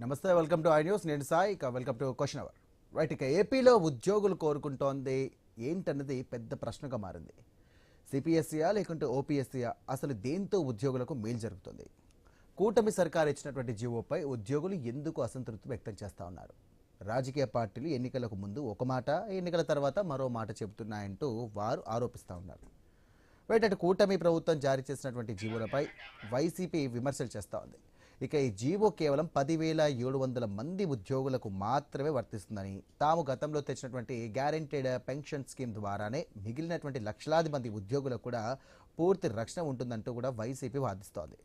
నమస్తే, welcome to I news. నేను Sai. Welcome to question hour. Right, ఇక ఏపీలో ఉద్యోగులు కోరుకుంటోంది ఏంటన్నది పెద్ద ప్రశ్నగా మారింది. సిపిఎస్సియా లేకుంటే ఓపీఎస్సియా? అసలు దేంతో ఉద్యోగులకు మేలు జరుగుతుంది? కూటమి సర్కార్ ఇచ్చినటువంటి జీవోపై ఉద్యోగులు ఎందుకు అసంతృప్తి వ్యక్తం చేస్తా ఉన్నారు? రాజకీయ పార్టీలు ఎన్నికలకు ముందు ఒక మాట, ఎన్నికల తర్వాత మరో మాట చెబుతున్నాయంటూ వారు ఆరోపిస్తూ ఉన్నారు. రైట్, అటు కూటమి ప్రభుత్వం జారీ చేసినటువంటి జీవోలపై వైసీపీ విమర్శలు చేస్తూ ఉంది. ఇక ఈ జీవో కేవలం 10,700 మంది ఉద్యోగులకు మాత్రమే వర్తిస్తుందని, తాము గతంలో తెచ్చినటువంటి గ్యారెంటీడ్ పెన్షన్ స్కీమ్ ద్వారానే మిగిలినటువంటి లక్షలాది మంది ఉద్యోగులకు కూడా పూర్తి రక్షణ ఉంటుందంటూ కూడా వైసీపీ వాదిస్తోంది.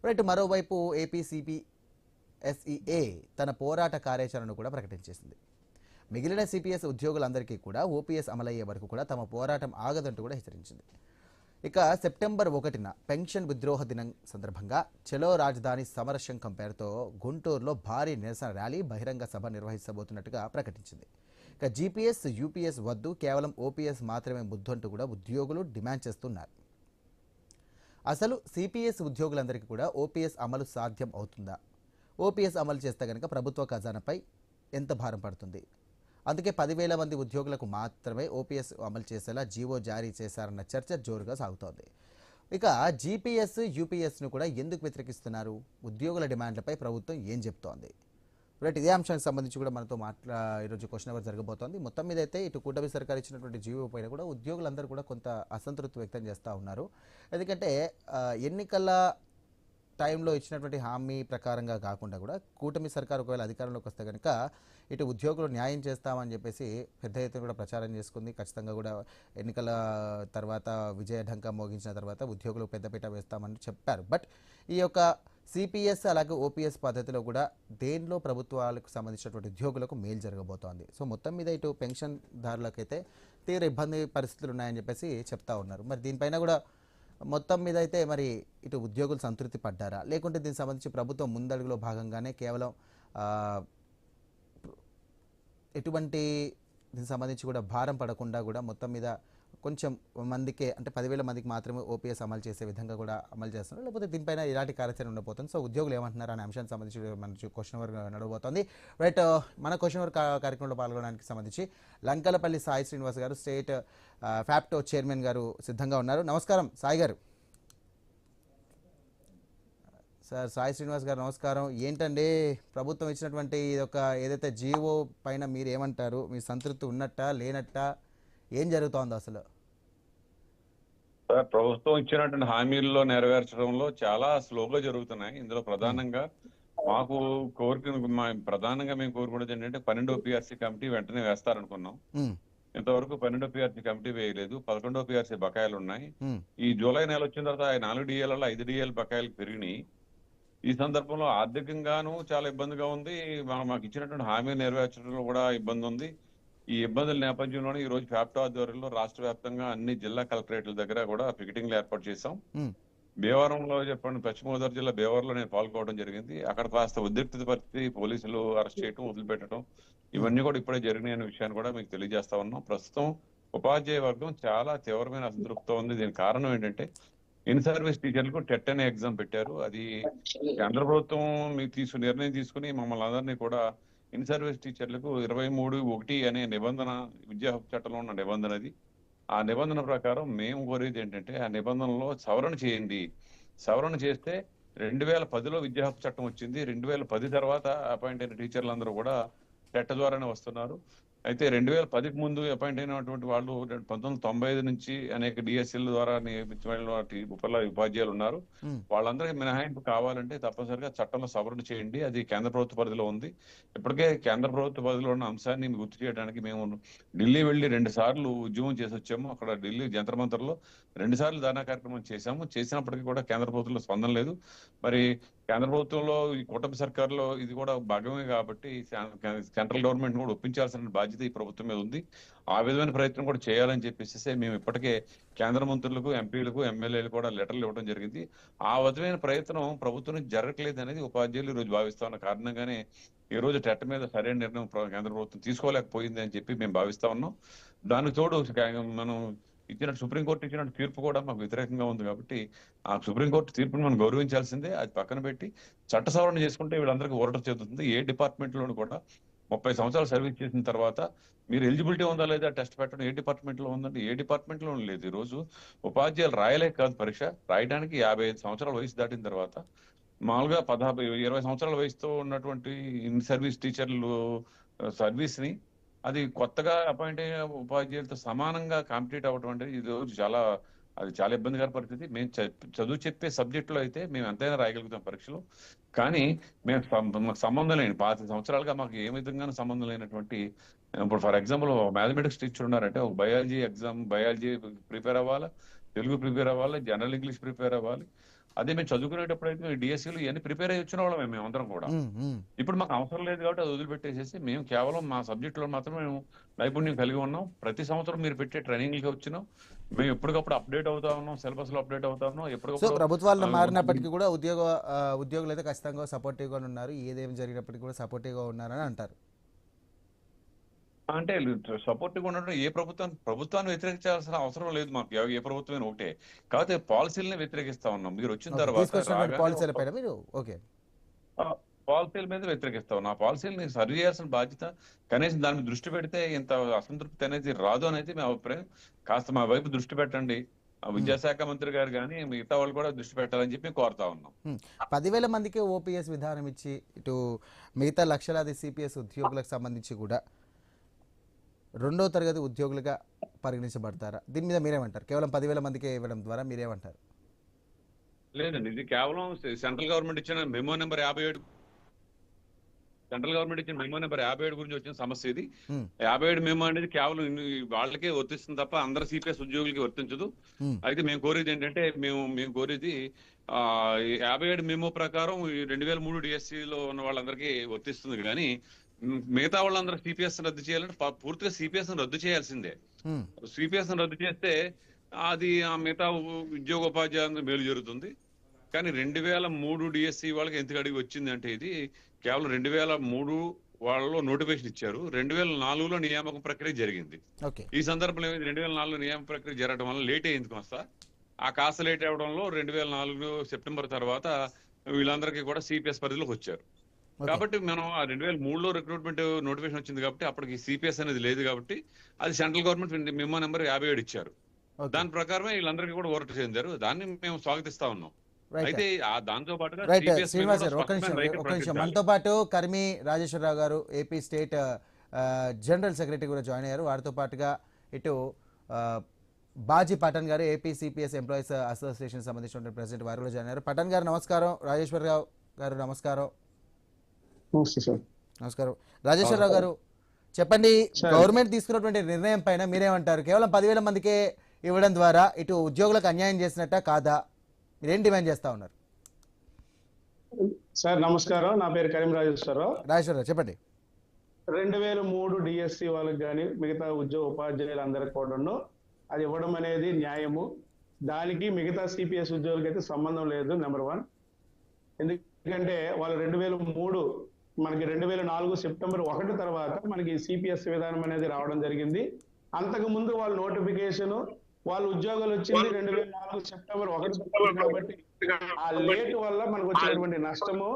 రైట్, మరోవైపు ఏపీ సిపిఎస్ఈఏ తన పోరాట కార్యాచరణను కూడా ప్రకటించేసింది. మిగిలిన సిపిఎస్ ఉద్యోగులందరికీ కూడా ఓపీఎస్ అమలయ్యే వరకు కూడా తమ పోరాటం ఆగదంటూ కూడా హెచ్చరించింది. ఇక సెప్టెంబర్ 1న పెన్షన్ విద్రోహ దినం సందర్భంగా చలో రాజధాని సమరశంఖం పేరుతో గుంటూరులో భారీ నిరసన ర్యాలీ, బహిరంగ సభ నిర్వహించబోతున్నట్టుగా ప్రకటించింది. ఇక జీపీఎస్, యూపీఎస్ వద్దు, కేవలం ఓపీఎస్ మాత్రమే ముద్దంటూ కూడా ఉద్యోగులు డిమాండ్ చేస్తున్నారు. అసలు సిపిఎస్ ఉద్యోగులందరికీ కూడా ఓపీఎస్ అమలు సాధ్యం అవుతుందా? ఓపీఎస్ అమలు చేస్తే కనుక ప్రభుత్వ ఖజానాపై ఎంత భారం పడుతుంది? అందుకే 10,000 మంది ఉద్యోగులకు మాత్రమే ఓపీఎస్ అమలు చేసేలా జీవో జారీ చేశారన్న చర్చ జోరుగా సాగుతోంది. ఇక జీపీఎస్, యూపీఎస్ను కూడా ఎందుకు వ్యతిరేకిస్తున్నారు? ఉద్యోగుల డిమాండ్లపై ప్రభుత్వం ఏం చెప్తోంది? రైట్, ఇదే అంశానికి సంబంధించి కూడా మనతో ఈరోజు క్వశ్చన్ అవర్ జరగబోతోంది. మొత్తం మీద అయితే ఇటు కూటమి సర్కార్ ఇచ్చినటువంటి జీవో పైన కూడా ఉద్యోగులందరూ కూడా కొంత అసంతృప్తి వ్యక్తం చేస్తూ ఉన్నారు. ఎందుకంటే ఎన్నికల టైంలో ఇచ్చినటువంటి హామీ ప్రకారంగా కాకుండా కూడా కూటమి సర్కారు ఒకవేళ అధికారంలోకి వస్తే కనుక ఇటు ఉద్యోగులు న్యాయం చేస్తామని చెప్పేసి పెద్ద ఎత్తున కూడా ప్రచారం చేసుకుంది. ఖచ్చితంగా కూడా ఎన్నికల తర్వాత విజయ ఢంకా మోగించిన తర్వాత ఉద్యోగులు పెద్దపీట వేస్తామని చెప్పారు. బట్ ఈ యొక్క సిపిఎస్ అలాగే ఓపీఎస్ పద్ధతిలో కూడా దేనిలో ప్రభుత్వాలకు సంబంధించినటువంటి ఉద్యోగులకు మేలు జరగబోతోంది. సో మొత్తం మీద ఇటు పెన్షన్దారులకైతే తీవ్ర ఇబ్బంది పరిస్థితులు ఉన్నాయని చెప్పేసి చెప్తా ఉన్నారు. మరి దీనిపైన కూడా మొత్తం మీద అయితే మరి ఇటు ఉద్యోగులు సంతృప్తి పడ్డారా, లేకుంటే దీనికి సంబంధించి ప్రభుత్వం ముందడుగులో భాగంగానే కేవలం ఎటువంటి దీనికి సంబంధించి కూడా భారం పడకుండా కూడా మొత్తం మీద కొంచెం మందికే, అంటే 10,000 మందికి మాత్రమే ఓపీఎస్ అమలు చేసే విధంగా కూడా అమలు చేస్తున్నారు, లేకపోతే దీనిపైన ఇలాంటి కార్యాచరణ ఉండబోతుంది? సో ఉద్యోగులు ఏమంటున్నారు అనే అంశానికి సంబంధించి మన క్వశ్చన్ వర్క్ నడవబోతోంది. రైట్, మన క్వశ్చన్ వర్క్ కార్యక్రమంలో పాల్గొనడానికి సంబంధించి లంకలపల్లి సాయి శ్రీనివాస్ గారు, స్టేట్ ఫ్యాప్టో చైర్మన్ గారు సిద్ధంగా ఉన్నారు. నమస్కారం సాయి గారు. సార్ సాయి శ్రీనివాస్ గారు నమస్కారం. ఏంటండి ప్రభుత్వం ఇచ్చినటువంటి ఇదొక ఏదైతే జీవో పైన మీరు ఏమంటారు? మీ సంతృప్తి ఉన్నట్ట లేనట్ట, ఏం జరుగుతోంది అసలు? సార్, ప్రభుత్వం ఇచ్చినటువంటి హామీల్లో నెరవేర్చడంలో చాలా స్లోగా జరుగుతున్నాయి. ఇందులో ప్రధానంగా మాకు ప్రధానంగా మేము కోరుకునేది ఏంటంటే 12వ పిఆర్సీ కమిటీ వెంటనే వేస్తారనుకున్నాం. ఇంతవరకు 12వ పిఆర్సీ కమిటీ వేయలేదు. 11వ పిఆర్సీ బకాయిలు ఉన్నాయి. ఈ జూలై నెల వచ్చిన తర్వాత 4 డిఏలలో 5 డిఏల బకాయిలు పెరిగినాయి. ఈ సందర్భంలో ఆర్థికంగానూ చాలా ఇబ్బందిగా ఉంది. మాకు ఇచ్చినటువంటి హామీ నెరవేర్చడంలో కూడా ఇబ్బంది ఉంది. ఈ ఇబ్బందుల నేపథ్యంలోనే ఈ రోజు ఫ్యాప్టో ఆధ్వర్యంలో రాష్ట్ర వ్యాప్తంగా అన్ని జిల్లా కలెక్టరేట్ల దగ్గర కూడా పికెటింగ్లు ఏర్పాటు చేశాం. భీమవరంలో చెప్పండి, పశ్చిమ గోదావరి జిల్లా భీమవరంలో నేను పాల్గొనడం జరిగింది. అక్కడ కాస్త ఉద్రిక్తత పరిస్థితి, పోలీసులు అరెస్ట్ చేయడం, వదిలిపెట్టడం, ఇవన్నీ కూడా ఇప్పుడే జరిగినాయి అనే విషయాన్ని కూడా మీకు తెలియజేస్తా ఉన్నాం. ప్రస్తుతం ఉపాధ్యాయ వర్గం చాలా తీవ్రమైన అసంతృప్తితో ఉంది. దీనికి కారణం ఏంటంటే ఇన్ సర్వీస్ టీచర్లకు టెట్ అనే ఎగ్జామ్ పెట్టారు. అది కేంద్ర ప్రభుత్వం మీకు నిర్ణయం తీసుకుని మమ్మల్ని అందరినీ కూడా ఇన్ సర్వీస్ టీచర్లకు 23(1) అనే నిబంధన, విద్యా హక్కు చట్టంలో ఉన్న నిబంధన అది. ఆ నిబంధన ప్రకారం మేము కోరేది ఏంటంటే ఆ నిబంధనలో సవరణ చేయండి. సవరణ చేస్తే 2010లో విద్యా హక్కు చట్టం వచ్చింది. 2010 తర్వాత అపాయింట్ అయిన టీచర్లందరూ కూడా టెట్ ద్వారానే వస్తున్నారు. అయితే 2010కి ముందు అపాయింట్ అయినటువంటి వాళ్ళు 1995 నుంచి అనేక డిఎస్ఎల్ ద్వారా నియమించిన ఉపాధ్యాయులు ఉన్నారు. వాళ్ళందరికీ మినహాయింపు కావాలంటే తప్పనిసరిగా చట్టంలో సవరణ చేయండి. అది కేంద్ర ప్రభుత్వ పరిధిలో ఉంది. ఇప్పటికే కేంద్ర ప్రభుత్వ పరిధిలో ఉన్న అంశాన్ని గుర్తు చేయడానికి మేము ఢిల్లీ వెళ్లి 2 సార్లు ఉద్యమం చేసి వచ్చాము. అక్కడ ఢిల్లీ జంతర్ మంతర్లో 2 సార్లు ధర్నా కార్యక్రమం చేశాము. చేసినప్పటికీ కూడా కేంద్ర ప్రభుత్వంలో స్పందన లేదు. మరి కేంద్ర ప్రభుత్వంలో ఈ కూటమి సర్కారులో ఇది కూడా భాగమే కాబట్టి సెంట్రల్ గవర్నమెంట్ కూడా ఒప్పించాల్సిన బాధ్యత ఈ ప్రభుత్వం మీద ఉంది. ఆ విధమైన ప్రయత్నం కూడా చేయాలని చెప్పేసి మేము ఇప్పటికే కేంద్ర మంత్రులకు, ఎంపీలకు, ఎమ్మెల్యేలు కూడా లెటర్లు ఇవ్వడం జరిగింది. ఆ విధమైన ప్రయత్నం ప్రభుత్వం నుంచి జరగట్లేదు అనేది ఉపాధ్యాయులు ఈ రోజు భావిస్తా ఉన్న కారణంగానే ఈ రోజు టెట్ మీద సరైన నిర్ణయం కేంద్ర ప్రభుత్వం తీసుకోలేకపోయింది అని చెప్పి మేము భావిస్తా ఉన్నాం. దానికి తోడు మనం ఇచ్చిన సుప్రీంకోర్టు ఇచ్చిన తీర్పు కూడా మాకు వ్యతిరేకంగా ఉంది కాబట్టి ఆ సుప్రీంకోర్టు తీర్పుని మనం గౌరవించాల్సిందే. అది పక్కన పెట్టి చట్ట సవరణ చేసుకుంటే వీళ్ళందరికీ ఊరట చెందుతుంది. ఏ డిపార్ట్మెంట్ లోను కూడా 30 సంవత్సరాలు సర్వీస్ చేసిన తర్వాత మీరు ఎలిజిబిలిటీ ఉందా లేదా టెస్ట్ పెట్టడం ఏ డిపార్ట్మెంట్ లో ఉందంటే ఏ డిపార్ట్మెంట్ లో లేదు. ఈ రోజు ఉపాధ్యాయులు రాయలేక కాదు పరీక్ష, రాయడానికి 55 సంవత్సరాల వయసు దాటిన తర్వాత మామూలుగా 20 సంవత్సరాల వయసుతో ఉన్నటువంటి ఇన్ సర్వీస్ టీచర్లు సర్వీస్ ని అది కొత్తగా అపాయింట్ అయిన ఉపాధ్యాయులతో సమానంగా కాంపిటీట్ అవ్వడం అంటే ఇది చాలా అది చాలా ఇబ్బందికర పరిస్థితి. మేము చదువు చెప్పే సబ్జెక్టులో అయితే మేము ఎంతైనా రాయగలుగుతాం పరీక్షలు, కానీ మాకు సంబంధం లేని 25 సంవత్సరాలుగా మాకు ఏ విధంగానూ సంబంధం లేనటువంటి ఇప్పుడు ఫర్ ఎగ్జాంపుల్ మ్యాథమెటిక్స్ టీచర్ ఉన్నారంటే ఒక బయాలజీ ప్రిపేర్ అవ్వాలి, తెలుగు ప్రిపేర్ అవ్వాలి, జనరల్ ఇంగ్లీష్ ప్రిపేర్ అవ్వాలి. అదే మేము చదువుకునేటప్పుడు అయితే మేము డిఎస్సీలు ఇవన్నీ ప్రిపేర్ అయ్యి వచ్చిన వాళ్ళమే మేమందరం కూడా. ఇప్పుడు మాకు అవసరం లేదు కాబట్టి అది వదిలిపెట్టేసేసి మేము కేవలం మా సబ్జెక్టులో మాత్రమే మేము నైపుణ్యం కలిగి ఉన్నాం. ప్రతి సంవత్సరం మీరు పెట్టే ట్రైనింగ్కి వచ్చినాం, మేము ఎప్పటికప్పుడు అప్డేట్ అవుతా ఉన్నాం, సిలబస్ లో అప్డేట్ అవుతా ఉన్నాం. సో ఎప్పటికప్పుడు ప్రభుత్వాలు మారినప్పటికీ కూడా ఉద్యోగులు అయితే ఖచ్చితంగా సపోర్టివ్గా ఉన్నారు, ఏదేమి జరిగినప్పటికీ కూడా సపోర్టివ్గా ఉన్నారని అంటారు. అంటే సపోర్టివ్ ఉండడం ఏ ప్రభుత్వాన్ని వ్యతిరేకించాల్సిన అవసరం లేదు మాకు. ఏ ప్రభుత్వమైనా ఒకటే, కాకపోతే పాలసీలని వ్యతిరేకిస్తా ఉన్నాం. మీరు వచ్చిన తర్వాత పాలసీల పైన మీరు ఓకే పాలసీల మీద వ్యతిరేకిస్తా ఉన్నాం. ఆ పాలసీలని సరి చేయాల్సిన బాధ్యత, కనీసం దాని మీద దృష్టి పెడితే ఇంత అసంతృప్తి అనేది రాదు అనేది మా అభిప్రాయం. కాస్త మా వైపు దృష్టి పెట్టండి, విద్యాశాఖ మంత్రి గారు కానీ మిగతా వాళ్ళు కూడా దృష్టి పెట్టాలని చెప్పి కోరుతా ఉన్నాం. 10,000 మందికి ఓపీఎస్ విధానం ఇచ్చి ఇటు మిగతా లక్షలాది సిపిఎస్ ఉద్యోగులకు సంబంధించి కూడా 2వ తరగతి ఉద్యోగులుగా పరిగణించబడతారా? దీని మీద మీరేమంటారు? కేవలం 10,000 మందికే ఇవ్వడం ద్వారా మీరేమంటారు? లేదండి, ఇది కేవలం సెంట్రల్ గవర్నమెంట్ ఇచ్చిన మెమో నెంబర్ 57 గురించి వచ్చిన సమస్య ఇది. 57 మెమో అనేది కేవలం వాళ్ళకే వర్తిస్తుంది తప్ప అందరు సిపిఎస్ ఉద్యోగులకి వర్తించదు. అయితే మేము కోరేది ఏంటంటే మేము కోరేది 57 మెమో ప్రకారం 2003 డిఎస్సిలో ఉన్న వాళ్ళందరికీ వర్తిస్తుంది, కానీ మిగతా వాళ్ళందరూ సిపిఎస్ రద్దు చేయాలంటే పూర్తిగా సిపిఎస్ రద్దు చేయాల్సిందే. సిపిఎస్ రద్దు చేస్తే అది ఆ మిగతా ఉద్యోగోపాధ్యాయులకు మేలు జరుగుతుంది. కానీ 2003 డిఎస్సి వాళ్ళకి ఎందుకు అడిగి వచ్చింది అంటే ఇది కేవలం 2003 వాళ్ళలో నోటిఫికేషన్ ఇచ్చారు, 2004లో నియామక ప్రక్రియ జరిగింది. ఈ సందర్భంలో 2004లో నియామక ప్రక్రియ జరగడం వల్ల లేట్ అయింది కాస్త లేట్ అవడంలో 2004 సెప్టెంబర్ తర్వాత వీళ్ళందరికీ కూడా సిపిఎస్ పరిధిలోకి వచ్చారు. కాబట్టి మనం ఆ 2003లో రిక్రూట్మెంట్ నోటిఫికేషన్ వచ్చింది కాబట్టి అప్పటికి సిపిఎస్ అనేది లేదు కాబట్టి అది సెంట్రల్ గవర్నమెంట్ మెమో నెంబర్ 57 ఇచ్చారు. దాని ప్రకారమే వీళ్ళందరికీ కూడా ఊరట చెందారు. దాన్ని మేము స్వాగతిస్తా ఉన్నాం. అయితే దాంతో పాటుగా శ్రీనివాస్ గారు ఒక నిమిషం మనతో పాటు కర్మి రాజేశ్వరరావు గారు ఏపీ స్టేట్ జనరల్ సెక్రటరీ కూడా జాయిన్ అయ్యారు. వారితో పాటుగా ఇటు బాజీ పఠాన్ గారు ఏపీ సిపిఎస్ ఎంప్లాయీస్ అసోసియేషన్ సంబంధించిన ప్రెసిడెంట్ వారు కూడా జాయిన్ అయ్యారు. పఠాన్ గారు నమస్కారం, రాజేశ్వరరావు గారు నమస్కారం. నమస్కారం. రాజేశ్వరరావు గారు చెప్పండి, గవర్నమెంట్ తీసుకున్నటువంటి నిర్ణయం పైన మీరేమంటారు? కేవలం 10,000 మందికే ఇవ్వడం ద్వారా ఇటు ఉద్యోగులకు అన్యాయం చేసినట్ట కాదా? మీరేం డిమాండ్ చేస్తా ఉన్నారు? సార్ నమస్కారం, నా పేరు కరీం రాజేశ్వరరావు. రాజేశ్వరరావు చెప్పండి. 2003 డిఎస్సి వాళ్ళకి కానీ మిగతా ఉపాధ్యాయులందరికీ కూడా అది ఇవ్వడం అనేది న్యాయము. దానికి మిగతా సిపిఎస్ ఉద్యోగులకి అయితే సంబంధం లేదు. నెంబర్ 1, ఎందుకంటే వాళ్ళు 2003 మనకి 2004 సెప్టెంబర్ 1 తర్వాత మనకి సిపిఎస్ విధానం అనేది రావడం జరిగింది. అంతకు ముందు వాళ్ళ నోటిఫికేషన్ వాళ్ళ ఉద్యోగాలు వచ్చింది 2004 సెప్టెంబర్ 1 కాబట్టి ఆ లేట్ వల్ల మనకు వచ్చేటువంటి నష్టము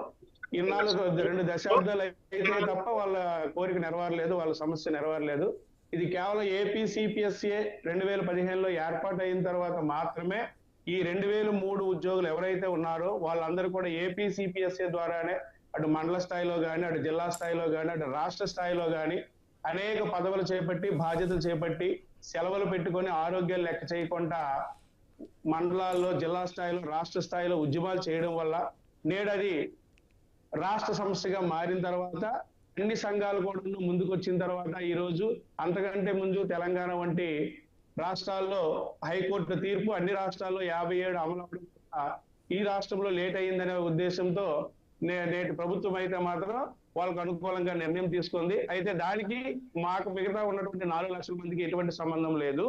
ఇన్నాళ్ళు 2 దశాబ్దాలు అయితే తప్ప వాళ్ళ కోరిక నెరవేరలేదు, వాళ్ళ సమస్య నెరవేరలేదు. ఇది కేవలం ఏపీ సిపిఎస్ఏ 2015లో ఏర్పాటు అయిన తర్వాత మాత్రమే ఈ 2003 ఉద్యోగులు ఎవరైతే ఉన్నారో వాళ్ళందరూ కూడా ఏపీ సిపిఎస్ఏ ద్వారానే అటు మండల స్థాయిలో కానీ, అటు జిల్లా స్థాయిలో కానీ, అటు రాష్ట్ర స్థాయిలో కానీ అనేక పదవులు చేపట్టి, బాధ్యతలు చేపట్టి, సెలవులు పెట్టుకొని, ఆరోగ్యాలు లెక్క చేయకుండా మండలాల్లో, జిల్లా స్థాయిలో, రాష్ట్ర స్థాయిలో ఉద్యమాలు చేయడం వల్ల నేడు అది రాష్ట్ర సమస్యగా మారిన తర్వాత అన్ని సంఘాలు కూడా ముందుకు వచ్చిన తర్వాత ఈ రోజు అంతకంటే ముందు తెలంగాణ వంటి రాష్ట్రాల్లో హైకోర్టు తీర్పు అన్ని రాష్ట్రాల్లో 57 అమలు అవడం ఈ రాష్ట్రంలో లేట్ అయ్యిందనే ఉద్దేశంతో నేటి ప్రభుత్వం అయితే మాత్రం వాళ్ళకు అనుకూలంగా నిర్ణయం తీసుకుంది. అయితే దానికి మాకు మిగతా ఉన్నటువంటి 4 లక్షల మందికి ఎటువంటి సంబంధం లేదు.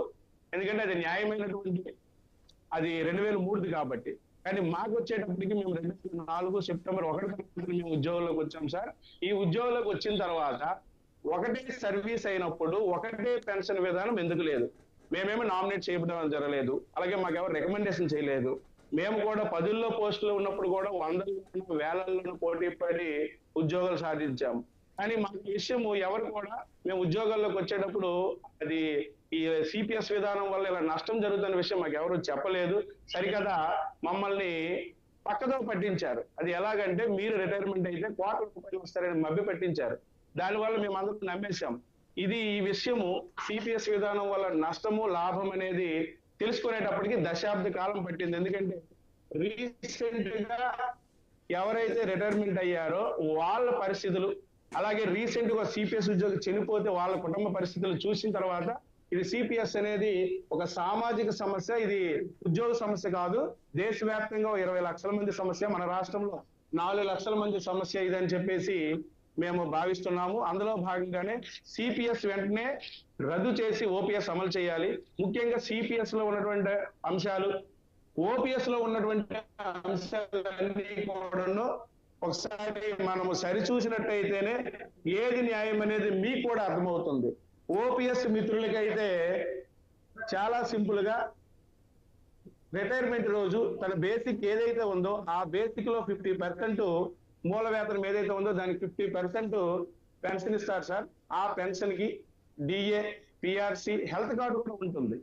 ఎందుకంటే అది న్యాయమైనటువంటి అది 2003 కాబట్టి. కానీ మాకు వచ్చేటప్పటికి మేము 2004 సెప్టెంబర్ 1 మేము ఉద్యోగంలోకి వచ్చాం సార్. ఈ ఉద్యోగంలోకి వచ్చిన తర్వాత ఒకటే సర్వీస్ అయినప్పుడు ఒకటే పెన్షన్ విధానం ఎందుకు లేదు? మేమేమి నామినేట్ చేయడం జరగలేదు, అలాగే మాకు ఎవరు రికమెండేషన్ చేయలేదు. మేము కూడా 10ల్లో పోస్టులు ఉన్నప్పుడు కూడా 100ల్లోనూ వేలల్లోనూ పోటీ పడి ఉద్యోగాలు సాధించాము. కానీ మాకు ఈ విషయము ఎవరు కూడా మేము ఉద్యోగాల్లోకి వచ్చేటప్పుడు అది ఈ సిపిఎస్ విధానం వల్ల ఇలా నష్టం జరుగుతున్న విషయం మాకు ఎవరు చెప్పలేదు. సరికదా మమ్మల్ని పక్కదో పట్టించారు. అది ఎలాగంటే మీరు రిటైర్మెంట్ అయితే ₹1,00,00,000 వస్తారని మభ్య పెట్టించారు. దానివల్ల మేము అందరం నమ్మేశాం. ఈ విషయము సిపిఎస్ విధానం వల్ల నష్టము లాభం అనేది తెలుసుకునేటప్పటికి దశాబ్ద కాలం పట్టింది. ఎందుకంటే రీసెంట్ గా ఎవరైతే రిటైర్మెంట్ అయ్యారో వాళ్ళ పరిస్థితులు, అలాగే రీసెంట్ గా సిపిఎస్ ఉద్యోగి చనిపోతే వాళ్ళ కుటుంబ పరిస్థితులు చూసిన తర్వాత ఇది సిపిఎస్ అనేది ఒక సామాజిక సమస్య, ఇది ఉద్యోగ సమస్య కాదు, దేశవ్యాప్తంగా 20 లక్షల మంది సమస్య, మన రాష్ట్రంలో 4 లక్షల మంది సమస్య ఇదని చెప్పేసి మేము భావిస్తున్నాము. అందులో భాగంగానే సిపిఎస్ వెంటనే రద్దు చేసి ఓపీఎస్ అమలు చేయాలి. ముఖ్యంగా సిపిఎస్ లో ఉన్నటువంటి అంశాలు, ఓపీఎస్ లో ఉన్నటువంటి అంశాలన్నీ కూడా ఒకసారి మనము సరిచూసినట్టయితేనే ఏది న్యాయం అనేది మీకు కూడా అర్థమవుతుంది. ఓపీఎస్ మిత్రులకైతే చాలా సింపుల్ గా రిటైర్మెంట్ రోజు తన బేసిక్ ఏదైతే ఉందో ఆ బేసిక్ లో 50% మూల వేతనం ఏదైతే ఉందో దానికి 50% పెన్షన్ ఇస్తారు సార్. ఆ పెన్షన్ కి డిఏ, పిఆర్సి, హెల్త్ కార్డు కూడా ఉంటుంది.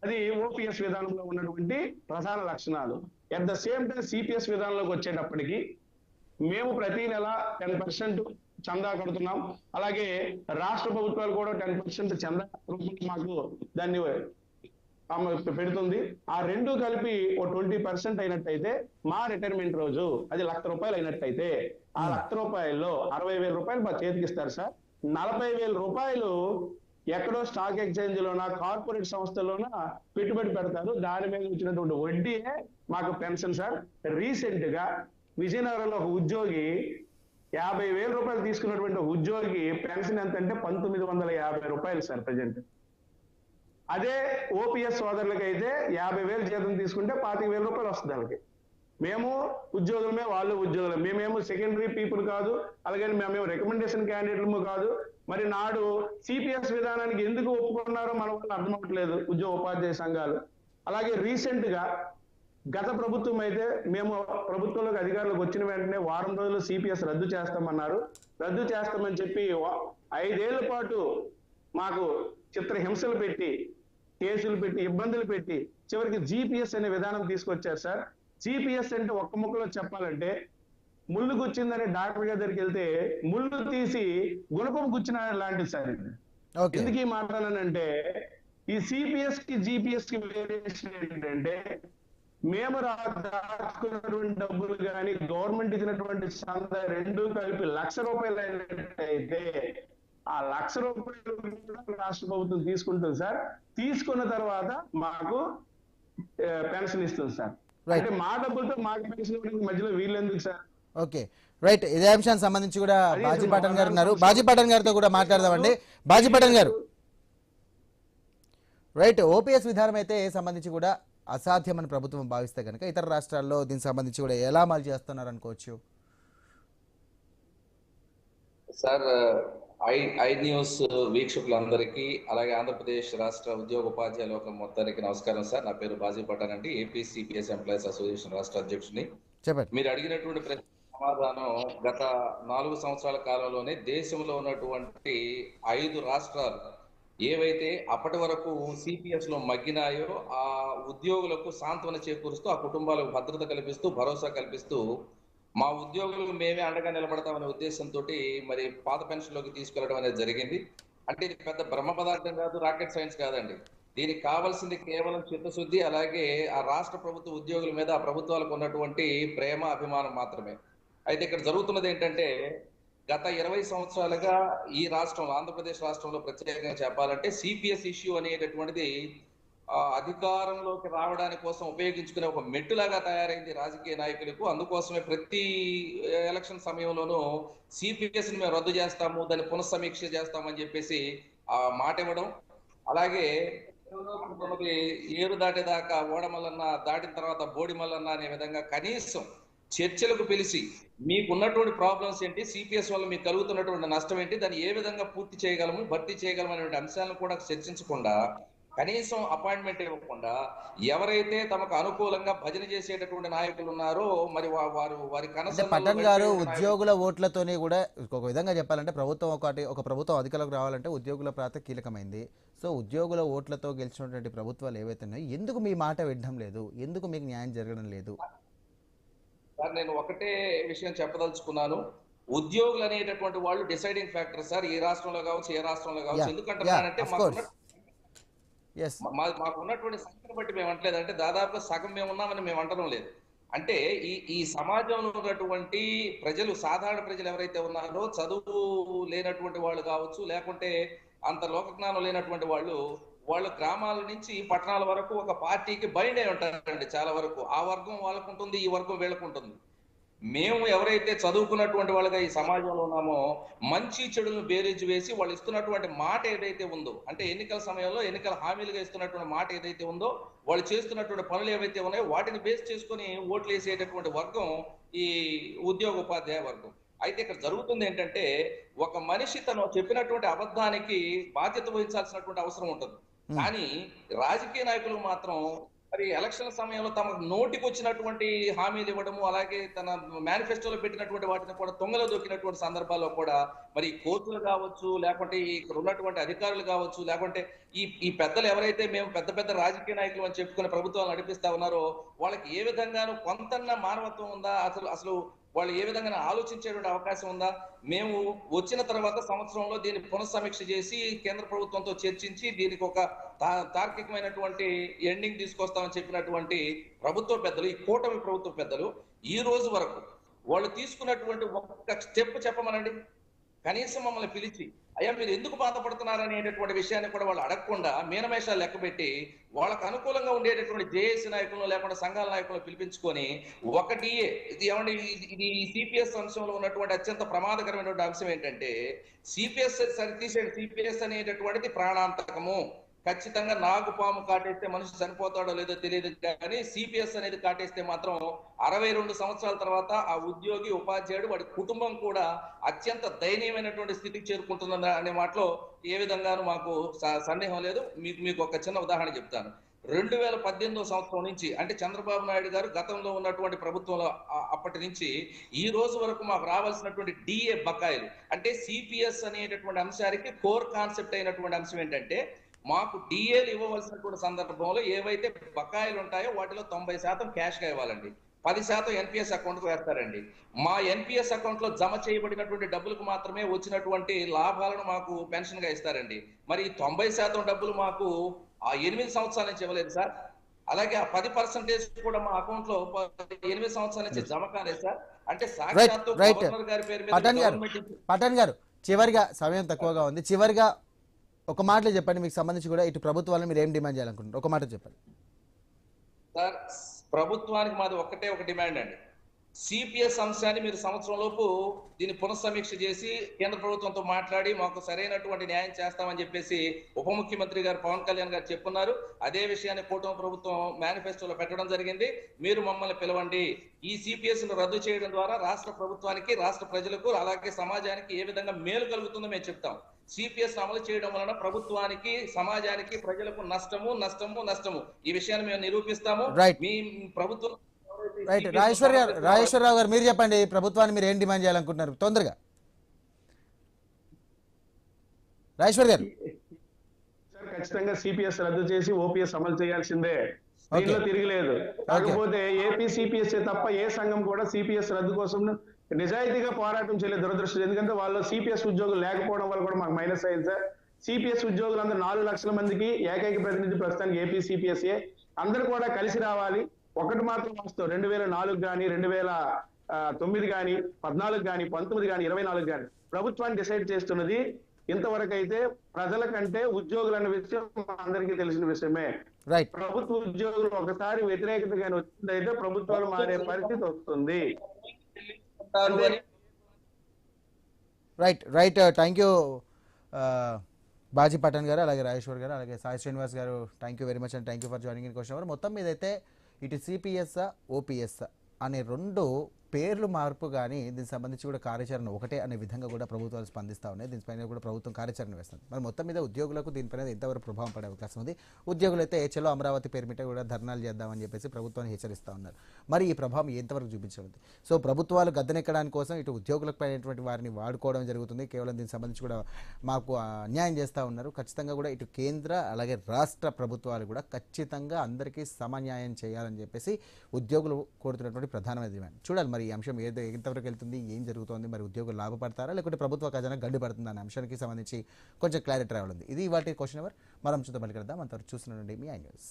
అది ఓపీఎస్ విధానంలో ఉన్నటువంటి ప్రధాన లక్షణాలు. At the same time CPS విధానంలోకి వచ్చేటప్పటికి మేము ప్రతి నెల 10% చందా కడుతున్నాం. అలాగే రాష్ట్ర ప్రభుత్వాలు కూడా 10% చందా మాకు దాన్ని పెడుతుంది. ఆ రెండు కలిపి ఓ 20% అయినట్టయితే మా రిటైర్మెంట్ రోజు అది ₹1,00,000 అయినట్టయితే ఆ ₹1,00,000లో ₹60,000 మా చేతికి ఇస్తారు సార్. ₹40,000 ఎక్కడో స్టాక్ ఎక్స్చేంజ్ లోనా కార్పొరేట్ సంస్థలోనా పెట్టుబడి పెడతారు. దాని మీద వచ్చినటువంటి వడ్డీయే మాకు పెన్షన్ సార్. రీసెంట్ గా విజయనగరంలో ఒక ఉద్యోగి ₹50,000 తీసుకున్నటువంటి ఉద్యోగి పెన్షన్ ఎంత అంటే ₹1,950 సార్ ప్రజెంట్. అదే ఓపీఎస్ సోదరులకి అయితే 50,000 జీతం తీసుకుంటే ₹25,000 వస్తుంది వాళ్ళకి. మేము ఉద్యోగులమే, వాళ్ళు ఉద్యోగులు. మేమేమో సెకండరీ పీపుల్ కాదు, అలాగే మేమేమో రికమెండేషన్ క్యాండిడేట్లము కాదు. మరి నాడు సిపిఎస్ విధానానికి ఎందుకు ఒప్పుకున్నారో మన వల్ల అర్థం అవ్వట్లేదు ఉద్యోగ ఉపాధ్యాయ సంఘాలు. అలాగే రీసెంట్ గా గత ప్రభుత్వం అయితే మేము ప్రభుత్వంలోకి అధికారులకు వచ్చిన వెంటనే వారం రోజులు సిపిఎస్ రద్దు చేస్తామన్నారు. రద్దు చేస్తామని చెప్పి 5 ఏళ్ల పాటు మాకు చిత్రహింసలు పెట్టి, కేసులు పెట్టి, ఇబ్బందులు పెట్టి చివరికి జీపీఎస్ అనే విధానం తీసుకొచ్చారు సార్. జీపీఎస్ అంటే ఒక్క ముక్కలో చెప్పాలంటే ముళ్ళు గుచ్చిందని డాక్టర్ గారి దగ్గరికి వెళ్తే ముళ్ళు తీసి గుణపం గుచ్చిన లాంటిది సార్ ఇది. ఎందుకు ఈ మాట్లాడానంటే ఈ సిపిఎస్ కి జీపీఎస్ కి వేరియేషన్ ఏంటంటే మేము దాచుకున్నటువంటి డబ్బులు కానీ గవర్నమెంట్ ఇచ్చినటువంటి సంద రెండు కలిపి ₹1,00,000 అయినట్టయితే ఆ ₹1,00,000 కూడా రాష్ట్ర ప్రభుత్వం తీసుకుంటుంది సార్. తీసుకున్న తర్వాత మాకు పెన్షన్ ఇస్తుంది సార్. అంటే మా డబ్బులతో మాకు పెన్షన్ ఇవ్వడానికి మధ్యలో వీళ్ళు ఎందుకు సార్? Okay, right. ఇదే అంశానికి సంబంధించి కూడా బాజీ పఠాన్ గారు ఉన్నారు. బాజీ పఠాన్ గారితో కూడా మాట్లాడదామండి. బాజీ పఠాన్ గారు, రైట్, ఓపీఎస్ విధానం అయితే సంబంధించి కూడా అసాధ్యమని ప్రభుత్వం భావిస్తే కనుక ఇతర రాష్ట్రాల్లో దీనికి సంబంధించి కూడా ఎలా అమలు చేస్తున్నారు అనుకోవచ్చు? సార్, ఐ న్యూస్ వీక్షకులందరికీ అలాగే ఆంధ్రప్రదేశ్ రాష్ట్ర ఉద్యోగ ఉపాధ్యాయ లోకం మొత్తానికి నమస్కారం సార్. నా పేరు బాజీ పఠాన్ అండి, ఏపీ సిపిఎస్ ఎంప్లాయీస్ అసోసియేషన్ రాష్ట్ర అధ్యక్షుని. చెప్పండి. మీరు అడిగినటువంటి ప్రశ్న సమాధానం గత 4 సంవత్సరాల కాలంలోనే దేశంలో ఉన్నటువంటి 5 రాష్ట్రాలు ఏవైతే అప్పటి వరకు సిపిఎస్ లో మగ్గినాయో ఆ ఉద్యోగులకు సాంత్వన చేకూరుస్తూ, ఆ కుటుంబాలకు భద్రత కల్పిస్తూ, భరోసా కల్పిస్తూ మా ఉద్యోగులకు మేమే అండగా నిలబడతామనే ఉద్దేశంతో మరి పాత పెన్షన్ లోకి తీసుకెళ్లడం అనేది జరిగింది. అంటే ఇది పెద్ద బ్రహ్మ పదార్థం కాదు, రాకెట్ సైన్స్ కాదండి. దీనికి కావాల్సింది కేవలం చిత్తశుద్ధి, అలాగే ఆ రాష్ట్ర ప్రభుత్వ ఉద్యోగుల మీద ఆ ప్రభుత్వాలకు ఉన్నటువంటి ప్రేమ, అభిమానం మాత్రమే. అయితే ఇక్కడ జరుగుతున్నది ఏంటంటే గత 20 సంవత్సరాలుగా ఈ రాష్ట్రంలో, ఆంధ్రప్రదేశ్ రాష్ట్రంలో ప్రత్యేకంగా చెప్పాలంటే సిపిఎస్ ఇష్యూ అనేటటువంటిది అధికారంలోకి రావడానికి కోసం ఉపయోగించుకునే ఒక మెట్టులాగా తయారైంది రాజకీయ నాయకులకు. అందుకోసమే ప్రతి ఎలక్షన్ సమయంలోనూ సిపిఎస్ ని మేము రద్దు చేస్తాము, దాన్ని పునఃసమీక్ష చేస్తామని చెప్పేసి ఆ మాట ఇవ్వడం, అలాగే ఏరు దాటేదాకా ఓడమల్లన్న, దాటిన తర్వాత బోడి మల్లన్న అనే విధంగా కనీసం చర్చలకు పిలిచి మీకున్నటువంటి ప్రాబ్లమ్స్ ఏంటి, సిపిఎస్ వల్ల మీకు కలుగుతున్నటువంటి నష్టం ఏంటి, దాన్ని ఏ విధంగా పూర్తి చేయగలము, భర్తీ చేయగలము అనేటువంటి అంశాలను కూడా చర్చించకుండా కనీసం అపాయింట్మెంట్ ఇవ్వకుండా ఎవరైతే తమకు అనుకూలంగా భజన చేసేటటువంటి నాయకులు ఉన్నారో మరి వారి అంటే కనసల్లో పట్టణ్ గారు నడిపే నాయకులు. ఉద్యోగుల ఓట్లతోనే కూడా ఒక విధంగా చెప్పాలంటే ఒక ప్రభుత్వం అధికారంలోకి రావాలంటే ఉద్యోగుల ప్రాంతం కీలకమైంది. సో ఉద్యోగుల ఓట్లతో గెలిచినటువంటి ప్రభుత్వాలు ఏవైతే ఉన్నాయో ఎందుకు మీ మాట వినడం లేదు, ఎందుకు మీకు న్యాయం జరగడం లేదు? సార్ నేను ఒకటే విషయం చెప్పదలుచుకున్నాను. ఉద్యోగులు అనేటటువంటి వాళ్ళు డిసైడింగ్ ఫ్యాక్టర్ సార్, ఏ రాష్ట్రంలో కావచ్చు ఏ రాష్ట్రంలో కావచ్చు. ఎందుకంటున్నానంటే మాకు ఉన్నటువంటి సంఖ్యను బట్టి మేము అంటలేదు, అంటే దాదాపుగా సగం మేము ఉన్నామని మేము అంటడం లేదు. అంటే ఈ సమాజంలో ఉన్నటువంటి ప్రజలు, సాధారణ ప్రజలు ఎవరైతే ఉన్నారో, చదువు లేనటువంటి వాళ్ళు కావచ్చు, లేకుంటే అంత లోకజ్ఞానం లేనటువంటి వాళ్ళు గ్రామాల నుంచి పట్టణాల వరకు ఒక పార్టీకి బైండ్ అయి ఉంటారండి. చాలా వరకు ఆ వర్గం వాళ్ళకు ఉంటుంది, ఈ వర్గం వీళ్ళకు ఉంటుంది. మేము ఎవరైతే చదువుకున్నటువంటి వాళ్ళగా ఈ సమాజంలో ఉన్నామో, మంచి చెడులను బేరీజు వేసి వాళ్ళు ఇస్తున్నటువంటి మాట ఏదైతే ఉందో, అంటే ఎన్నికల సమయంలో ఎన్నికల హామీలుగా ఇస్తున్నటువంటి మాట ఏదైతే ఉందో, వాళ్ళు చేస్తున్నటువంటి పనులు ఏవైతే ఉన్నాయో వాటిని బేస్ చేసుకుని ఓట్లు వేసేటటువంటి వర్గం ఈ ఉద్యోగ ఉపాధ్యాయ వర్గం. అయితే ఇక్కడ జరుగుతుంది ఏంటంటే, ఒక మనిషి తను చెప్పినటువంటి అబద్ధానికి బాధ్యత వహించాల్సినటువంటి అవసరం ఉంటుంది. కానీ రాజకీయ నాయకులు మాత్రం మరి ఎలక్షన్ సమయంలో తమకు నోటికి వచ్చినటువంటి హామీలు ఇవ్వడము, అలాగే తన మేనిఫెస్టోలో పెట్టినటువంటి వాటిని కూడా తొంగలో దొక్కినటువంటి సందర్భాల్లో కూడా మరి కోర్టులు కావచ్చు, లేకుంటే ఇక్కడ ఉన్నటువంటి అధికారులు కావచ్చు, లేకుంటే ఈ పెద్దలు ఎవరైతే మేము పెద్ద పెద్ద రాజకీయ నాయకులు అని చెప్పుకుని ప్రభుత్వాలు నడిపిస్తా ఉన్నారో, వాళ్ళకి ఏ విధంగానూ కొంతన్నా మానవత్వం ఉందా, అసలు వాళ్ళు ఏ విధంగా ఆలోచించేటువంటి అవకాశం ఉందా? మేము వచ్చిన తర్వాత సంవత్సరంలో దీన్ని పునఃసమీక్ష చేసి కేంద్ర ప్రభుత్వంతో చర్చించి దీనికి ఒక తార్కికమైనటువంటి ఎండింగ్ తీసుకొస్తామని చెప్పినటువంటి ప్రభుత్వ పెద్దలు, ఈ కూటమి ప్రభుత్వ పెద్దలు ఈ రోజు వరకు వాళ్ళు తీసుకున్నటువంటి ఒక్క స్టెప్ చెప్పమనండి. కనీసం మమ్మల్ని పిలిచి అయ్యా మీరు ఎందుకు బాధపడుతున్నారు అనేటటువంటి విషయాన్ని కూడా వాళ్ళు అడగకుండా మీనమేషాలు లెక్కబెట్టి వాళ్ళకు అనుకూలంగా ఉండేటటువంటి జేఏసీ నాయకులను లేకుండా సంఘాల నాయకులను పిలిపించుకొని ఒకటి ఇది ఏమంటే ఇది సిపిఎస్ అంశంలో ఉన్నటువంటి అత్యంత ప్రమాదకరమైనటువంటి అంశం ఏంటంటే, సిపిఎస్ సరితీసేది సిపిఎస్ అనేటటువంటిది ప్రాణాంతకము. ఖచ్చితంగా నాగుపాము కాటేస్తే మనిషి చనిపోతాడో లేదో తెలియదు, కానీ సిపిఎస్ అనేది కాటేస్తే మాత్రం 62 సంవత్సరాల తర్వాత ఆ ఉద్యోగి ఉపాధ్యాయుడు వాడి కుటుంబం కూడా అత్యంత దయనీయమైనటువంటి స్థితికి చేరుకుంటుందన్న అనే మాటలో ఏ విధంగానూ మాకు సందేహం లేదు. మీకు ఒక చిన్న ఉదాహరణ చెప్తాను. 2018 సంవత్సరం నుంచి, అంటే చంద్రబాబు నాయుడు గారు గతంలో ఉన్నటువంటి ప్రభుత్వంలో అప్పటి నుంచి ఈ రోజు వరకు మాకు రావాల్సినటువంటి డిఏ బకాయిలు, అంటే సిపిఎస్ అనేటటువంటి అంశానికి కోర్ కాన్సెప్ట్ అయినటువంటి అంశం ఏంటంటే, మాకు డిఏలు ఇవ్వవలసినటువంటి సందర్భంలో ఏవైతే బకాయిలు ఉంటాయో వాటిలో 90% క్యాష్ గా ఇవ్వాలండి, 10% ఎన్పిఎస్ అకౌంట్ వేస్తారండి. మా ఎన్పిఎస్ అకౌంట్ లో జమ చేయబడినటువంటి డబ్బులకు మాత్రమే వచ్చినటువంటి లాభాలను మాకు పెన్షన్ గా ఇస్తారండి. మరి 90% డబ్బులు మాకు ఆ 8 సంవత్సరాల నుంచి ఇవ్వలేదు సార్. అలాగే ఆ 10% కూడా మా అకౌంట్ లో 8 సంవత్సరాల నుంచి జమ కాలేదు సార్. అంటే సాక్షాత్తు గవర్నర్ గారి పేరు మీద పఠాన్ గారు, చివరిగా సమయం తక్కువగా ఉంది, చివరిగా ఒక మాటలో చెప్పండి, మీకు సంబంధించి కూడా ఇటు ప్రభుత్వాలను మీరు ఏం డిమాండ్ చేయాలనుకుంటున్నారు, ఒక మాట చెప్పండి సార్. ప్రభుత్వానికి మాది ఒక డిమాండ్ అండి. సిపిఎస్ అంశాన్ని మీరు సంవత్సరం లోపు దీన్ని పునఃసమీక్ష చేసి కేంద్ర ప్రభుత్వంతో మాట్లాడి మాకు సరైనటువంటి న్యాయం చేస్తామని చెప్పేసి ఉప ముఖ్యమంత్రి గారు పవన్ కళ్యాణ్ గారు చెప్పున్నారు. అదే విషయాన్ని కూటమి ప్రభుత్వం మేనిఫెస్టోలో పెట్టడం జరిగింది. మీరు మమ్మల్ని పిలవండి. ఈ సిపిఎస్ ను రద్దు చేయడం ద్వారా రాష్ట్ర ప్రభుత్వానికి, రాష్ట్ర ప్రజలకు, అలాగే సమాజానికి ఏ విధంగా మేలు కలుగుతుందో మేము చెప్తాం. సిపిఎస్ అమలు చేయడం వలన ప్రభుత్వానికి, సమాజానికి, ప్రజలకు నష్టము. ఈ విషయాన్ని మేము నిరూపిస్తాము. మీ ప్రభుత్వం రైట్. రాజేశ్వరరావు గారు మీరు చెప్పండి, ప్రభుత్వాన్ని మీరు ఏం డిమాండ్ చేయాలనుకుంటున్నారు తొందరగా? రాజేశ్వర్ గారు. సార్ ఖచ్చితంగా సిపిఎస్ రద్దు చేసి ఓపీఎస్ అమలు చేయాల్సిందే, దీంట్లో తిరిగిలేదు. కాకపోతే ఏపీ సిపిఎస్ తప్ప ఏ సంఘం కూడా సిపిఎస్ రద్దు కోసం నిజాయితీగా పోరాటం చేయలేదు, దురదృష్టం. ఎందుకంటే వాళ్ళు సిపిఎస్ ఉద్యోగులు లేకపోవడం వల్ల కూడా మాకు మైనస్ అయింది సార్. సిపిఎస్ ఉద్యోగులందరూ 4 లక్షల మందికి ఏకైక ప్రతినిధి ప్రస్తుతానికి ఏపీ సిపిఎస్ఏ. అందరూ కూడా కలిసి రావాలి. ఒకటి మాత్రం వాస్తవం, 2004 కానీ 2009 కానీ 14 కానీ 19 కానీ 24 కానీ ప్రభుత్వాన్ని డిసైడ్ చేస్తున్నది. ఇంతవరకు అయితే ప్రజల కంటే ఉద్యోగులు అన్న విషయం అందరికీ తెలిసిన విషయమే. ప్రభుత్వ ఉద్యోగులు ఒకసారి వ్యతిరేకత కానీ వచ్చిందైతే ప్రభుత్వాలు మారే పరిస్థితి వస్తుంది. Right. Thank you Baji Pathan garu, అలాగే రాజేశ్వర్ గారు, అలాగే Sai Srinivas garu. Thank you very much and thank you for joining in question hour. మొత్తం మీద అయితే ఇటు సిపిఎస్ ఓపీఎస్ అనే రెండు పేర్లు మార్పు కానీ దీనికి సంబంధించి కూడా కార్యాచరణ ఒకటే అనే విధంగా కూడా ప్రభుత్వాలు స్పందిస్తూ ఉన్నాయి. దీనిపైన కూడా ప్రభుత్వం కార్యాచరణ వేస్తుంది. మరి మొత్తం మీద ఉద్యోగులకు దీనిపైన ఎంతవరకు ప్రభావం పడే అవకాశం ఉంది? ఉద్యోగులు అయితే చలో అమరావతి పేరు మీద కూడా ధర్నాలు చేద్దామని చెప్పేసి ప్రభుత్వాన్ని హెచ్చరిస్తూ ఉన్నారు. మరి ఈ ప్రభావం ఎంతవరకు చూపించబడింది? సో ప్రభుత్వాలు గద్దెనెక్కడానికి కోసం ఇటు ఉద్యోగులకు పైనటువంటి వారిని వాడుకోవడం జరుగుతుంది. కేవలం దీనికి సంబంధించి కూడా మాకు అన్యాయం చేస్తూ ఉన్నారు. ఖచ్చితంగా కూడా ఇటు కేంద్ర అలాగే రాష్ట్ర ప్రభుత్వాలు కూడా ఖచ్చితంగా అందరికీ సమన్యాయం చేయాలని చెప్పేసి ఉద్యోగులు కోరుతున్నటువంటి ప్రధానమైన డిమాండ్. చూడాలి మరి ఈ అంశం ఎంతవరకు వెళ్తుంది, ఏం జరుగుతోంది, మరి ఉద్యోగులు లాభపడతారా లేకుంటే ప్రభుత్వ ఖజానా గడ్డిపడుతుందా అనే అంశానికి సంబంధించి కొంచెం క్లారిటీ రావాలి. ఇది వాటి క్వశ్చన్ అవర్. మనం చూద్దాం, మళ్ళీ కలుద్దాం. అంతవరకు చూస్తున్నానండి మీ ఐ న్యూస్.